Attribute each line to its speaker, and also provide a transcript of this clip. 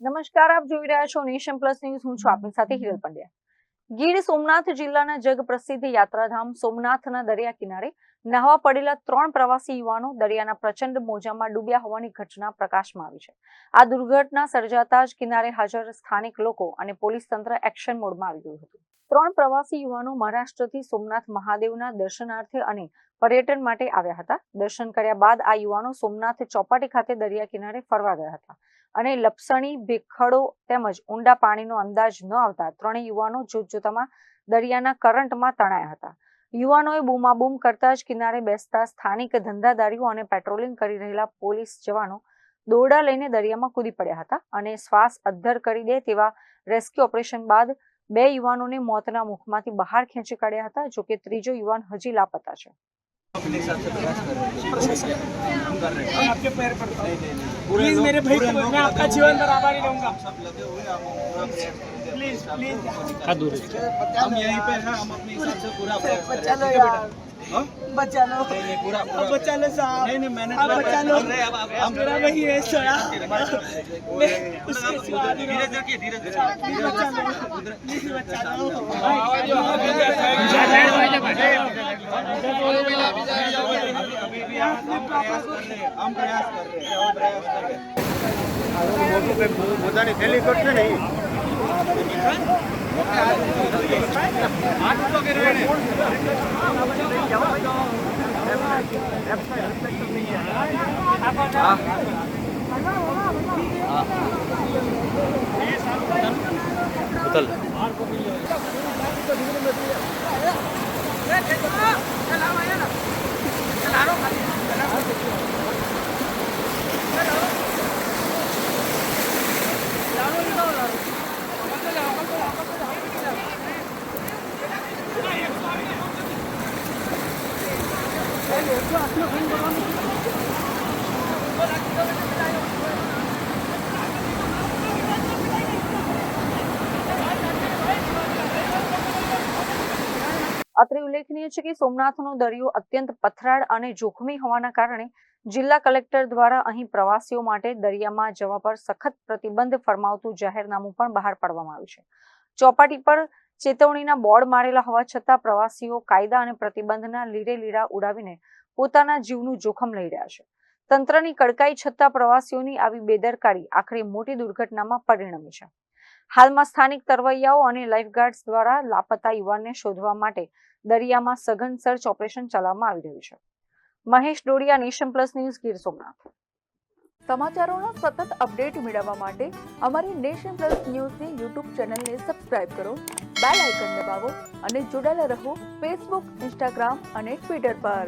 Speaker 1: નમસ્કાર, આપ જોઈ રહ્યા છો નેશન પ્લસ ન્યૂઝ. હું છું આપની સાથે હિરલ પંડ્યા. ગીર સોમનાથ જિલ્લાના જગ પ્રસિદ્ધ યાત્રાધામ સોમનાથના દરિયા કિનારે નહાવા પડેલા 3 પ્રવાસી યુવાનો દરિયાના પ્રચંડ મોજામાં ડૂબ્યા હોવાની ઘટના પ્રકાશમાં આવી છે. આ દુર્ઘટના સર્જાતા જ કિનારે હાજર સ્થાનિક લોકો અને પોલીસ તંત્ર એક્શન મોડમાં આવી ગયું હતું. 3 પ્રવાસી યુવાનો મહારાષ્ટ્રથી સોમનાથ મહાદેવના દર્શનાર્થે અને પર્યટન માટે આવ્યા હતા. દર્શન કર્યા બાદ આ યુવાનો સોમનાથ ચોપાટી ખાતે દરિયા કિનારે ફરવા ગયા હતા અને લપસણી, ભેખડો તેમજ ઊંડા પાણીનો અંદાજ ન આવતા 3 યુવાનો જોતજોતામાં દરિયાના કરંટમાં તણાયા હતા. યુવાનોએ બૂમાબૂમ કરતા જ કિનારે બેસતા સ્થાનિક ધંધાદારીઓ અને પેટ્રોલિંગ કરી રહેલા પોલીસ જવાનો દોરડા લઈને દરિયામાં કૂદી પડ્યા હતા અને શ્વાસ અદ્ધર કરી દે તેવા રેસ્ક્યુ ઓપરેશન બાદ 2 યુવાનોને મોતના મુખમાંથી બહાર ખેંચી કાઢ્યા હતા. જોકે ત્રીજો યુવાન હજી લાપતા છે.
Speaker 2: अपने हिसाब से प्रयास कर रहे हैं, हम कर रहे हैं, आपके पैर पड़ता है। प्लीज मेरे भाई को मैं आपका जीवन भर आभारी रहूंगा। सब लगे हुए हैं, हम पूरा प्रयास करेंगे। प्लीज प्लीज का दूर हम यहीं पे हैं, हम अपने हिसाब से पूरा प्रयास करेंगे। हां बचा लो, नहीं पूरा पूरा बचा लो साहब। नहीं मैंने बचा लो, हम मेरा वही है सोया। धीरे धीरे प्लीज बचा लो। हम प्रयास कर रहे हैं। પોતાની થેલી કરશે ને
Speaker 1: અત્રે ઉલ્લેખનીય છે કે સોમનાથનો દરિયો અત્યંત પથરાળ અને જોખમી હોવાના કારણે જિલ્લા કલેક્ટર દ્વારા અહીં પ્રવાસીઓ માટે દરિયામાં જવા પર સખત પ્રતિબંધ ફરમાવતું જાહેરનામું પણ બહાર પાડવામાં આવ્યું છે. ચોપાટી પર ચેતવણીના બોર્ડ મારેલા હોવા છતાં પ્રવાસીઓ કાયદા અને પ્રતિબંધના લીરે લીરા ઉડાવીને પોતાના જીવનું જોખમ લઈ રહ્યા છે. તંત્રની કડકાઈ છતાં પ્રવાસીઓની આવી બેદરકારી આખરે મોટી દુર્ઘટનામાં પરિણમી છે. હાલમાં સ્થાનિક તરવૈયાઓ અને લાઇફગાર્ડ્સ દ્વારા લાપતા યુવાનને શોધવા માટે દરિયામાં સઘન સર્ચ ઓપરેશન ચલાવવામાં આવી રહ્યું છે. Mahesh Dodiya, Nation Plus News, Gir Somnath.
Speaker 3: સમાચારોના સતત અપડેટ મેળવવા માટે અમારી નેશન પ્લસ ન્યૂઝની યુટ્યુબ ચેનલને સબસ્ક્રાઇબ કરો, બેલ આઇકન દબાવો અને જોડાયેલા રહો ફેસબુક, ઇન્સ્ટાગ્રામ અને ટ્વિટર પર.